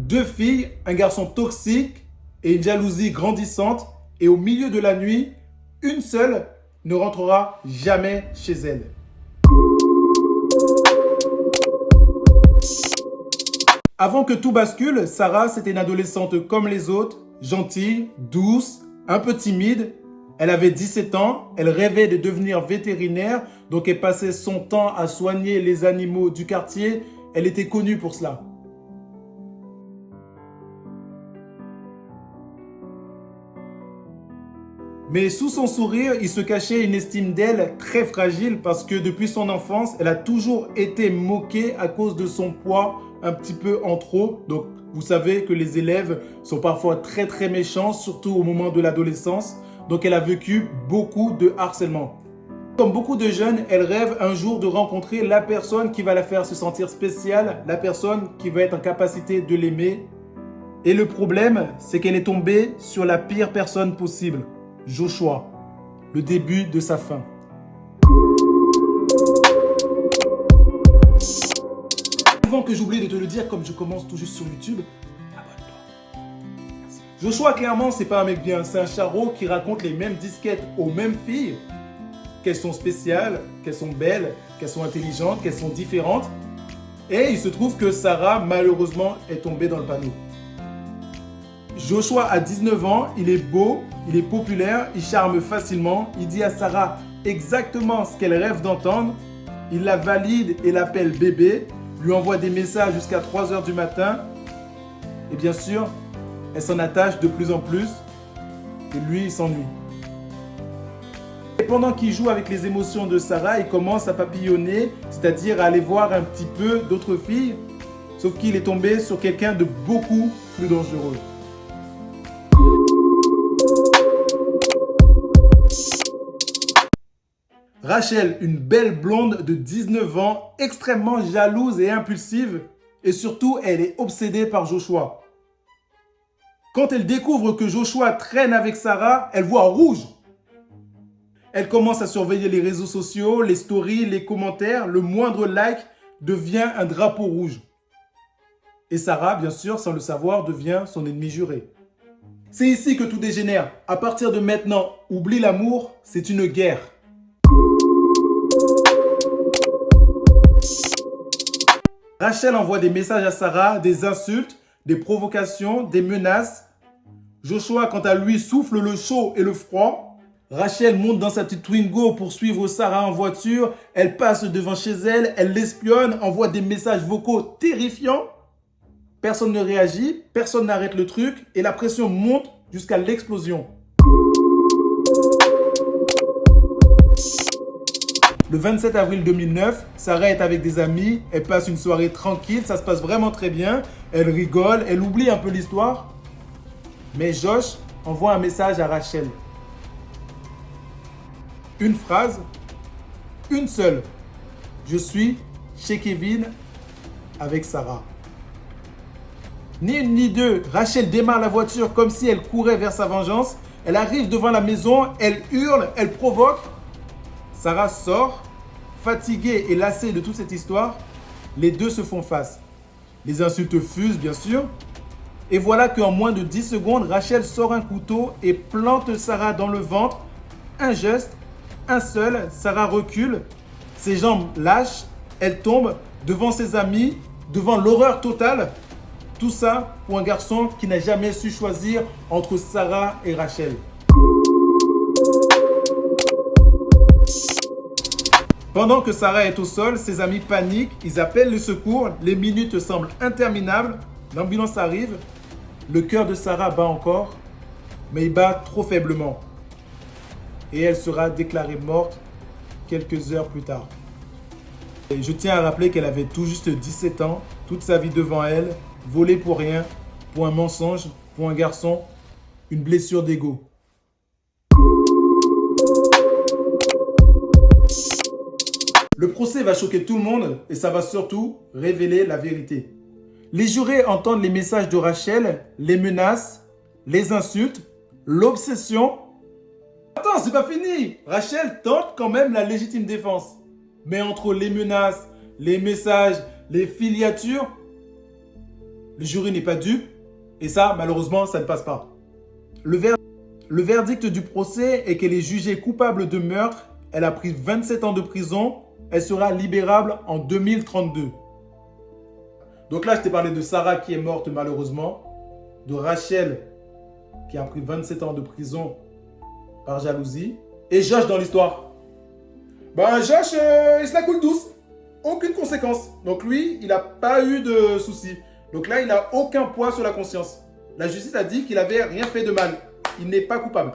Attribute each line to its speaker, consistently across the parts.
Speaker 1: deux filles, un garçon toxique et une jalousie grandissante. Et au milieu de la nuit, une seule ne rentrera jamais chez elle. Avant que tout bascule, Sarah, c'était une adolescente comme les autres, gentille, douce, un peu timide. Elle avait 17 ans, elle rêvait de devenir vétérinaire, donc elle passait son temps à soigner les animaux du quartier. Elle était connue pour cela. Mais sous son sourire, il se cachait une estime d'elle très fragile parce que depuis son enfance, elle a toujours été moquée à cause de son poids un petit peu en trop. Donc, vous savez que les élèves sont parfois très méchants, surtout au moment de l'adolescence. Donc, elle a vécu beaucoup de harcèlement. Comme beaucoup de jeunes, elle rêve un jour de rencontrer la personne qui va la faire se sentir spéciale, la personne qui va être en capacité de l'aimer. Et le problème, c'est qu'elle est tombée sur la pire personne possible. Joshua, le début de sa fin. Avant que j'oublie de te le dire, comme je commence tout juste sur YouTube, abonne-toi. Merci. Joshua, clairement, c'est pas un mec bien. C'est un charreau qui raconte les mêmes disquettes aux mêmes filles, qu'elles sont spéciales, qu'elles sont belles, qu'elles sont intelligentes, qu'elles sont différentes. Et il se trouve que Sarah, malheureusement, est tombée dans le panneau. Joshua a 19 ans, il est beau, il est populaire, il charme facilement, il dit à Sarah exactement ce qu'elle rêve d'entendre, il la valide et l'appelle bébé, lui envoie des messages jusqu'à 3 h du matin et bien sûr, elle s'en attache de plus en plus et lui, il s'ennuie. Et pendant qu'il joue avec les émotions de Sarah, il commence à papillonner, c'est-à-dire à aller voir un petit peu d'autres filles, sauf qu'il est tombé sur quelqu'un de beaucoup plus dangereux. Rachel, une belle blonde de 19 ans, extrêmement jalouse et impulsive, et surtout, elle est obsédée par Joshua. Quand elle découvre que Joshua traîne avec Sarah, elle voit rouge. Elle commence à surveiller les réseaux sociaux, les stories, les commentaires, le moindre like devient un drapeau rouge. Et Sarah, bien sûr, sans le savoir, devient son ennemi juré. C'est ici que tout dégénère. À partir de maintenant, oublie l'amour, c'est une guerre. Rachel envoie des messages à Sarah, des insultes, des provocations, des menaces. Joshua, quant à lui, souffle le chaud et le froid. Rachel monte dans sa petite Twingo pour suivre Sarah en voiture. Elle passe devant chez elle, elle l'espionne, envoie des messages vocaux terrifiants. Personne ne réagit, personne n'arrête le truc et la pression monte jusqu'à l'explosion. Le 27 avril 2009, Sarah est avec des amis, elle passe une soirée tranquille, ça se passe vraiment très bien, elle rigole, elle oublie un peu l'histoire. Mais Josh envoie un message à Rachel. Une phrase, une seule. Je suis chez Kevin avec Sarah. Ni une ni deux, Rachel démarre la voiture comme si elle courait vers sa vengeance. Elle arrive devant la maison, elle hurle, elle provoque. Sarah sort, fatiguée et lassée de toute cette histoire. Les deux se font face. Les insultes fusent, bien sûr. Et voilà qu'en moins de 10 secondes, Rachel sort un couteau et plante Sarah dans le ventre. Un geste, un seul, Sarah recule. Ses jambes lâchent, elle tombe devant ses amis, devant l'horreur totale. Tout ça pour un garçon qui n'a jamais su choisir entre Sarah et Rachel. Pendant que Sarah est au sol, ses amis paniquent, ils appellent le secours, les minutes semblent interminables, l'ambulance arrive, le cœur de Sarah bat encore, mais il bat trop faiblement. Et elle sera déclarée morte quelques heures plus tard. Et je tiens à rappeler qu'elle avait tout juste 17 ans, toute sa vie devant elle, volée pour rien, pour un mensonge, pour un garçon, une blessure d'ego. Le procès va choquer tout le monde et ça va surtout révéler la vérité. Les jurés entendent les messages de Rachel, les menaces, les insultes, l'obsession. Attends, c'est pas fini! Rachel tente quand même la légitime défense. Mais entre les menaces, les messages, les filiatures, le jury n'est pas dupe. Et ça, malheureusement, ça ne passe pas. Le verdict du procès est qu'elle est jugée coupable de meurtre. Elle a pris 27 ans de prison. Elle sera libérable en 2032. Donc là, je t'ai parlé de Sarah qui est morte malheureusement. De Rachel qui a pris 27 ans de prison par jalousie. Et Josh dans l'histoire. Bah Josh, il se la coule douce. Aucune conséquence. Donc lui, il n'a pas eu de soucis. Donc là, il n'a aucun poids sur la conscience. La justice a dit qu'il n'avait rien fait de mal. Il n'est pas coupable.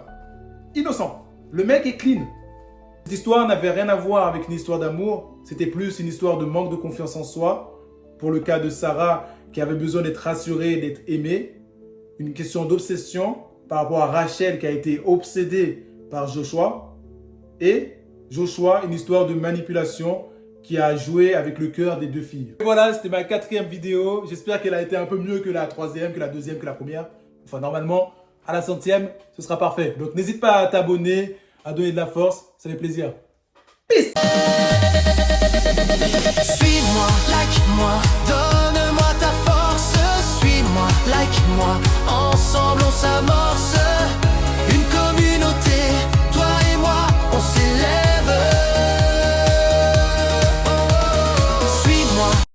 Speaker 1: Innocent. Le mec est clean. Cette histoire n'avait rien à voir avec une histoire d'amour. C'était plus une histoire de manque de confiance en soi. Pour le cas de Sarah, qui avait besoin d'être rassurée, d'être aimée. Une question d'obsession par rapport à Rachel, qui a été obsédée par Joshua. Et Joshua, une histoire de manipulation qui a joué avec le cœur des deux filles. Et voilà, c'était ma 4e vidéo. J'espère qu'elle a été un peu mieux que la 3e, que la 2e, que la première. Enfin, normalement, à la 100e, ce sera parfait. Donc, n'hésite pas à t'abonner, à donner de la force. Ça fait plaisir. Peace!
Speaker 2: Suis-moi, like-moi,